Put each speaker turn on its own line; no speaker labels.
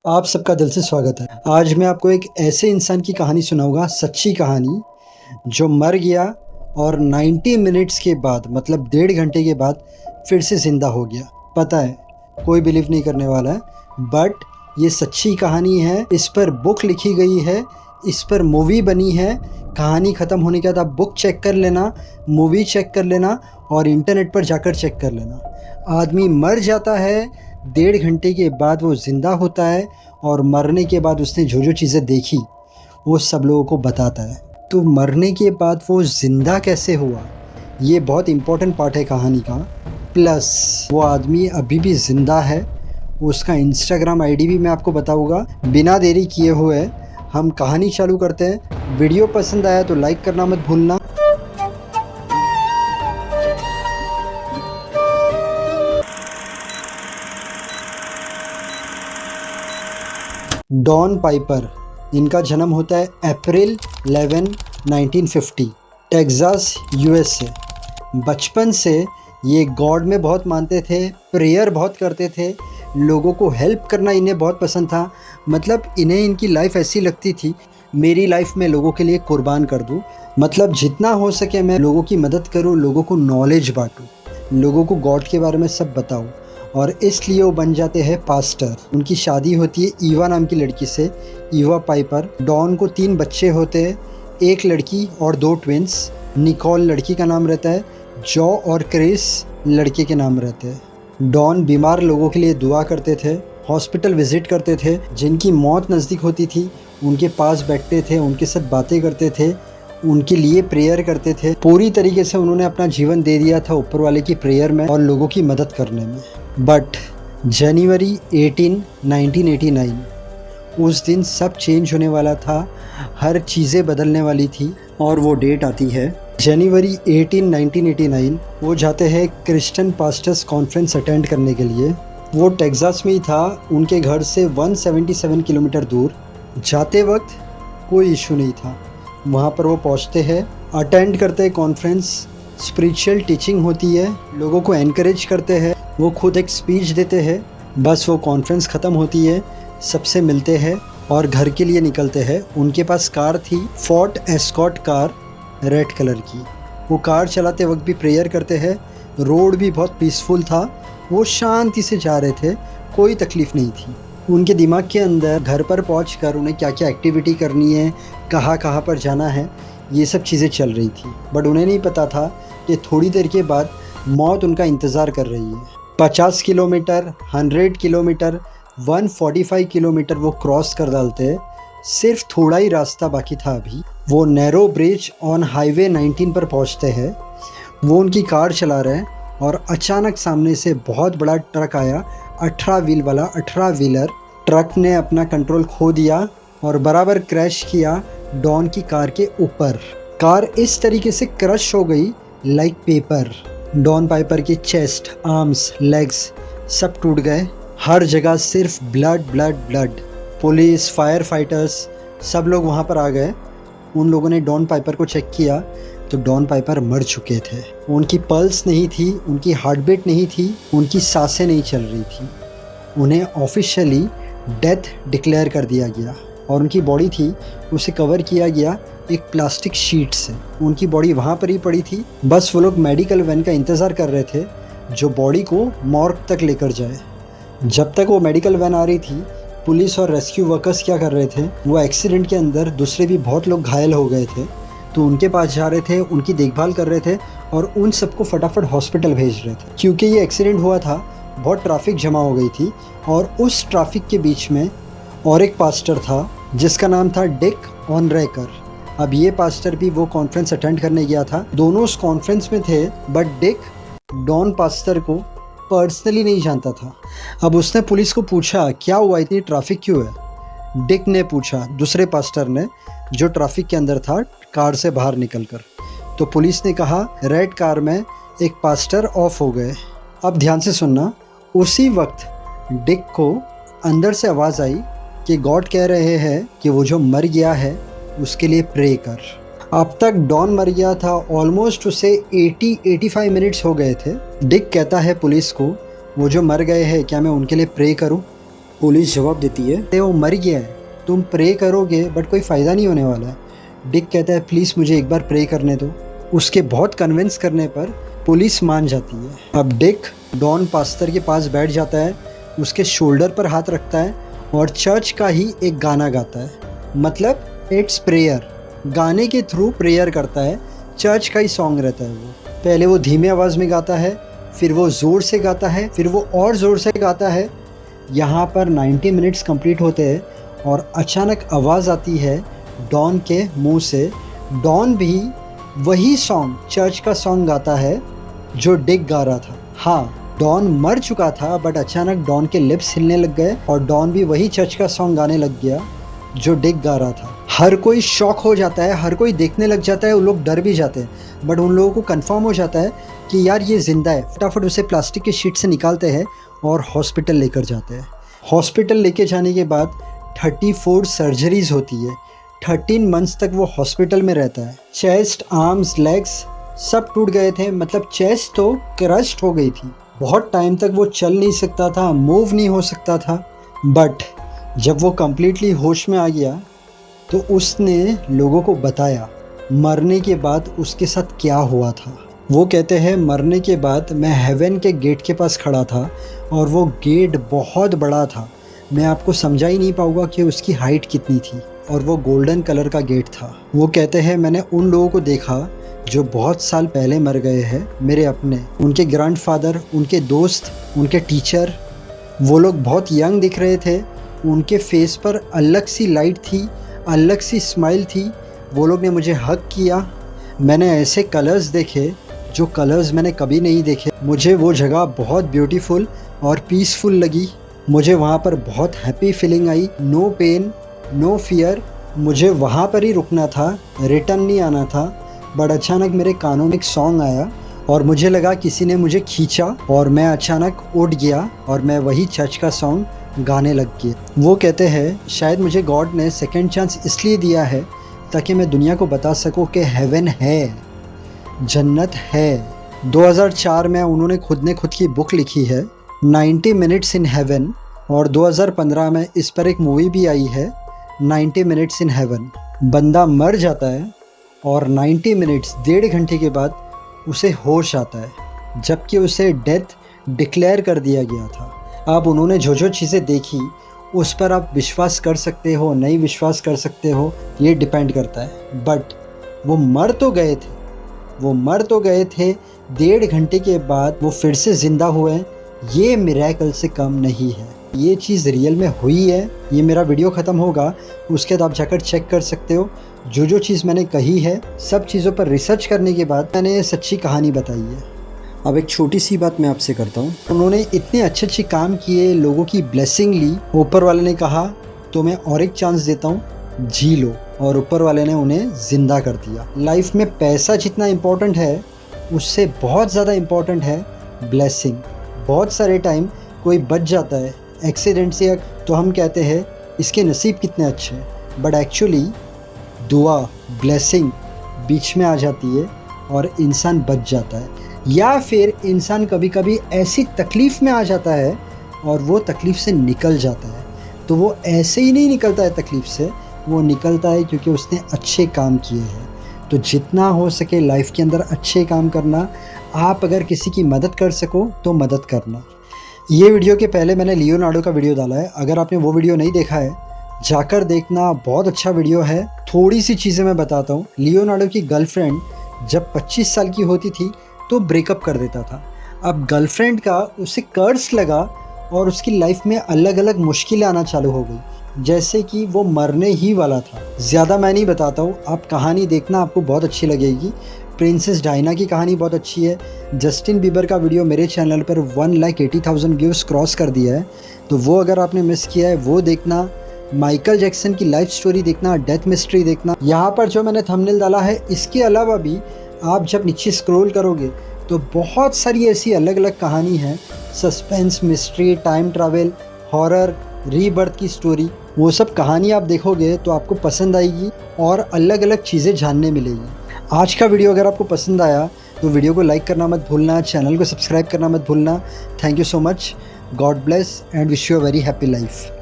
आप सबका दिल से स्वागत है। आज मैं आपको एक ऐसे इंसान की कहानी सुनाऊँगा, सच्ची कहानी, जो मर गया और 90 मिनट्स के बाद मतलब 1.5 घंटे के बाद फिर से ज़िंदा हो गया। पता है, कोई बिलीव नहीं करने वाला है, बट ये सच्ची कहानी है। इस पर बुक लिखी गई है, इस पर मूवी बनी है। कहानी ख़त्म होने के बाद आप बुक चेक कर लेना, मूवी चेक कर लेना और इंटरनेट पर जाकर चेक कर लेना। आदमी मर जाता है, 1.5 घंटे के बाद वो ज़िंदा होता है और मरने के बाद उसने जो चीज़ें देखी वो सब लोगों को बताता है। तो मरने के बाद वो ज़िंदा कैसे हुआ, ये बहुत इम्पोर्टेंट पार्ट है कहानी का। प्लस वो आदमी अभी भी ज़िंदा है, उसका इंस्टाग्राम आईडी भी मैं आपको बताऊंगा। बिना देरी किए हुए हम कहानी चालू करते हैं। वीडियो पसंद आया तो लाइक करना मत भूलना। डॉन पाइपर, इनका जन्म होता है अप्रैल 11, 1950, टेक्सास, यूएसए। बचपन से ये गॉड में बहुत मानते थे, प्रेयर बहुत करते थे, लोगों को हेल्प करना इन्हें बहुत पसंद था। मतलब इन्हें इनकी लाइफ ऐसी लगती थी, मेरी लाइफ में लोगों के लिए कुर्बान कर दूँ। मतलब जितना हो सके मैं लोगों की मदद करूँ, लोगों को नॉलेज बांटूँ, लोगों को गॉड के बारे में सब बताऊँ। और इसलिए वो बन जाते हैं पास्टर। उनकी शादी होती है ईवा नाम की लड़की से, ईवा पाइपर। डॉन को 3 बच्चे होते हैं, एक लड़की और 2 ट्विंस। निकोल लड़की का नाम रहता है, जॉ और क्रिस लड़के के नाम रहते हैं। डॉन बीमार लोगों के लिए दुआ करते थे, हॉस्पिटल विजिट करते थे, जिनकी मौत नज़दीक होती थी उनके पास बैठते थे, उनके साथ बातें करते थे, उनके लिए प्रेयर करते थे। पूरी तरीके से उन्होंने अपना जीवन दे दिया था ऊपर वाले की प्रेयर में और लोगों की मदद करने में। बट जनवरी 18, 1989, उस दिन सब चेंज होने वाला था, हर चीज़ें बदलने वाली थी। और वो डेट आती है जनवरी 18, 1989। वो जाते हैं क्रिश्चियन पास्टर्स कॉन्फ्रेंस अटेंड करने के लिए। वो टेक्सास में ही था, उनके घर से 177 किलोमीटर दूर। जाते वक्त कोई इशू नहीं था। वहाँ पर वो पहुँचते हैं, अटेंड करते हैं कॉन्फ्रेंस, स्पिरिचुअल टीचिंग होती है, लोगों को एनकरेज करते हैं, वो खुद एक स्पीच देते हैं। बस वो कॉन्फ्रेंस ख़त्म होती है, सबसे मिलते हैं और घर के लिए निकलते हैं। उनके पास कार थी, Ford escort car, red colour की। वो कार चलाते वक्त भी प्रेयर करते हैं। रोड भी बहुत पीसफुल था, वो शांति से जा रहे थे, कोई तकलीफ़ नहीं थी। उनके दिमाग के अंदर घर पर पहुंचकर उन्हें क्या क्या एक्टिविटी करनी है, कहाँ कहाँ पर जाना है, ये सब चीज़ें चल रही थी। बट उन्हें नहीं पता था कि थोड़ी देर के बाद मौत उनका इंतज़ार कर रही है। 50 किलोमीटर, 100 किलोमीटर, 145 किलोमीटर वो क्रॉस कर डालते। सिर्फ थोड़ा ही रास्ता बाकी था अभी। वो नैरो ब्रिज ऑन हाईवे 19 पर पहुंचते हैं। वो उनकी कार चला रहे हैं और अचानक सामने से बहुत बड़ा ट्रक आया, 18 व्हील वाला 18 व्हीलर। ट्रक ने अपना कंट्रोल खो दिया और बराबर क्रैश किया डॉन की कार के ऊपर। कार इस तरीके से क्रश हो गई लाइक पेपर। डॉन पाइपर की चेस्ट, आर्म्स, लेग्स सब टूट गए, हर जगह सिर्फ blood blood blood. Police, fire fighters सब लोग वहाँ पर आ गए। उन लोगों ने डॉन पाइपर को चेक किया तो डॉन पाइपर मर चुके थे। उनकी पल्स नहीं थी, उनकी हार्ट बीट नहीं थी, उनकी सांसें नहीं चल रही थी। उन्हें ऑफिशियली डेथ डिक्लेयर कर दिया गया और उनकी बॉडी थी, उसे कवर किया गया एक प्लास्टिक शीट से। उनकी बॉडी वहाँ पर ही पड़ी थी। बस वो लोग मेडिकल वैन का इंतज़ार कर रहे थे जो बॉडी को मॉर्ग तक लेकर जाए। जब तक वो मेडिकल वैन आ रही थी, पुलिस और रेस्क्यू वर्कर्स क्या कर रहे थे, वो एक्सीडेंट के अंदर दूसरे भी बहुत लोग घायल हो गए थे, तो उनके पास जा रहे थे, उनकी देखभाल कर रहे थे और उन सबको फटाफट हॉस्पिटल भेज रहे थे। क्योंकि ये एक्सीडेंट हुआ था, बहुत ट्रैफिक जमा हो गई थी और उस ट्रैफिक के बीच में और एक पास्टर था जिसका नाम था डिक ऑनरेकर। अब ये पास्टर भी वो कॉन्फ्रेंस अटेंड करने गया था। दोनों उस कॉन्फ्रेंस में थे, बट डिक डॉन पास्टर को पर्सनली नहीं जानता था। अब उसने पुलिस को पूछा क्या हुआ, इतनी ट्रैफिक क्यों है। डिक ने पूछा दूसरे पास्टर ने जो ट्रैफिक के अंदर था कार से बाहर निकलकर। तो पुलिस ने कहा रेड कार में एक पास्टर ऑफ हो गए। अब ध्यान से सुनना, उसी वक्त डिक को अंदर से आवाज़ आई कि गॉड कह रहे हैं कि वो जो मर गया है उसके लिए प्रे कर। अब तक डॉन मर गया था, ऑलमोस्ट उसे 80-85 मिनट्स हो गए थे। डिक कहता है पुलिस को वो जो मर गए हैं क्या मैं उनके लिए प्रे करूं। पुलिस जवाब देती है वो मर गया है, तुम प्रे करोगे बट कोई फ़ायदा नहीं होने वाला है। डिक कहता है प्लीज़ मुझे एक बार प्रे करने दो। उसके बहुत कन्विंस करने पर पुलिस मान जाती है। अब डिक डॉन पास्टर के पास बैठ जाता है, उसके शोल्डर पर हाथ रखता है और चर्च का ही एक गाना गाता है, मतलब इट्स प्रेयर। गाने के थ्रू प्रेयर करता है, चर्च का ही सॉन्ग रहता है वो। पहले वो धीमे आवाज़ में गाता है, फिर वो ज़ोर से गाता है, फिर वो और ज़ोर से गाता है। यहाँ पर 90 मिनट्स कंप्लीट होते हैं और अचानक आवाज़ आती है डॉन के मुंह से। डॉन भी वही सॉन्ग, चर्च का सॉन्ग गाता है जो डिक गा रहा था। हाँ, डॉन मर चुका था बट अचानक डॉन के लिप्स हिलने लग गए और डॉन भी वही चर्च का सॉन्ग गाने लग गया जो डिक गा रहा था। हर कोई शॉक हो जाता है, हर कोई देखने लग जाता है, वो लोग डर भी जाते हैं बट उन लोगों को कंफर्म हो जाता है कि यार ये ज़िंदा है। फटाफट उसे प्लास्टिक के शीट से निकालते हैं और हॉस्पिटल लेकर जाते हैं। हॉस्पिटल लेके जाने के बाद 34 सर्जरीज होती है। 13 मंथ्स तक वो हॉस्पिटल में रहता है। चेस्ट, आर्म्स, लेग्स सब टूट गए थे, मतलब चेस्ट तो क्रश्ड हो गई थी। बहुत टाइम तक वो चल नहीं सकता था, मूव नहीं हो सकता था। बट जब वो कम्प्लीटली होश में आ गया तो उसने लोगों को बताया मरने के बाद उसके साथ क्या हुआ था। वो कहते हैं मरने के बाद मैं हेवन के गेट के पास खड़ा था और वो गेट बहुत बड़ा था। मैं आपको समझा ही नहीं पाऊंगा कि उसकी हाइट कितनी थी और वो गोल्डन कलर का गेट था। वो कहते हैं मैंने उन लोगों को देखा जो बहुत साल पहले मर गए हैं, मेरे अपने, उनके ग्रैंडफादर, उनके दोस्त, उनके टीचर। वो लोग बहुत यंग दिख रहे थे, उनके फेस पर अलग सी लाइट थी, अलग सी स्माइल थी। वो लोग ने मुझे हग किया। मैंने ऐसे कलर्स देखे जो कलर्स मैंने कभी नहीं देखे। मुझे वो जगह बहुत ब्यूटीफुल और पीसफुल लगी। मुझे वहाँ पर बहुत हैप्पी फीलिंग आई। No pain, no fear. मुझे वहाँ पर ही रुकना था, रिटर्न नहीं आना था। बट अचानक मेरे कानों में एक सॉन्ग आया और मुझे लगा किसी ने मुझे खींचा और मैं अचानक उठ गया और मैं वही चर्च का सॉन्ग गाने लग गया। वो कहते हैं शायद मुझे गॉड ने सेकंड चांस इसलिए दिया है ताकि मैं दुनिया को बता सकूं कि हेवन है, जन्नत है। 2004 में उन्होंने खुद ने खुद की बुक लिखी है 90 मिनट्स इन हेवन और 2015 में इस पर एक मूवी भी आई है 90 मिनट्स इन हेवन। बंदा मर जाता है और 90 मिनट्स, 1.5 घंटे के बाद उसे होश आता है, जबकि उसे डेथ डिक्लेयर कर दिया गया था। अब उन्होंने जो जो चीज़ें देखी उस पर आप विश्वास कर सकते हो, नहीं विश्वास कर सकते हो, ये डिपेंड करता है। बट वो मर तो गए थे, वो मर तो गए थे, 1.5 घंटे के बाद वो फिर से ज़िंदा हुए। ये मिरेकल से कम नहीं है, ये चीज़ रियल में हुई है। ये मेरा वीडियो ख़त्म होगा, उसके बाद आप जाकर चेक कर सकते हो। जो जो चीज़ मैंने कही है सब चीज़ों पर रिसर्च करने के बाद मैंने ये सच्ची कहानी बताई है। अब एक छोटी सी बात मैं आपसे करता हूँ। उन्होंने इतने अच्छे काम किए, लोगों की ब्लेसिंग ली। ऊपर वाले ने कहा तो मैं और एक चांस देता हूँ, जी लो, और ऊपर वाले ने उन्हें ज़िंदा कर दिया। लाइफ में पैसा जितना इम्पोर्टेंट है उससे बहुत ज़्यादा इम्पोर्टेंट है ब्लेसिंग। बहुत सारे टाइम कोई बच जाता है एक्सीडेंट से, तो हम कहते हैं इसके नसीब कितने अच्छे हैं, बट एक्चुअली दुआ, ब्लेसिंग बीच में आ जाती है और इंसान बच जाता है। या फिर इंसान कभी कभी ऐसी तकलीफ़ में आ जाता है और वो तकलीफ़ से निकल जाता है। तो वो ऐसे ही नहीं निकलता है तकलीफ़ से, वो निकलता है क्योंकि उसने अच्छे काम किए हैं। तो जितना हो सके लाइफ के अंदर अच्छे काम करना। आप अगर किसी की मदद कर सको तो मदद करना। ये वीडियो के पहले मैंने लियोनार्डो का वीडियो डाला है, अगर आपने वो वीडियो नहीं देखा है जाकर देखना, बहुत अच्छा वीडियो है। थोड़ी सी चीज़ें मैं बताता हूँ। लियोनार्डो की गर्लफ्रेंड जब 25 साल की होती थी तो ब्रेकअप कर देता था। अब गर्लफ्रेंड का उसे कर्स लगा और उसकी लाइफ में अलग अलग मुश्किलें आना चालू हो गई, जैसे कि वो मरने ही वाला था। ज़्यादा मैं नहीं बताता हूँ, आप कहानी देखना, आपको बहुत अच्छी लगेगी। प्रिंसेस डायना की कहानी बहुत अच्छी है। जस्टिन बीबर का वीडियो मेरे चैनल पर 1,80,000 व्यूज़ क्रॉस कर दिया है, तो वो अगर आपने मिस किया है वो देखना। माइकल जैक्सन की लाइफ स्टोरी देखना, डेथ मिस्ट्री देखना। यहाँ पर जो मैंने थंबनेल डाला है, इसके अलावा भी आप जब नीचे स्क्रॉल करोगे तो बहुत सारी ऐसी अलग अलग कहानी है, suspense, mystery, time travel, horror, rebirth की स्टोरी। वो सब कहानी आप देखोगे तो आपको पसंद आएगी और अलग अलग चीज़ें जानने मिलेगी। आज का वीडियो अगर आपको पसंद आया तो वीडियो को लाइक करना मत भूलना, चैनल को सब्सक्राइब करना मत भूलना। Thank you so much. God bless and wish you a very happy life.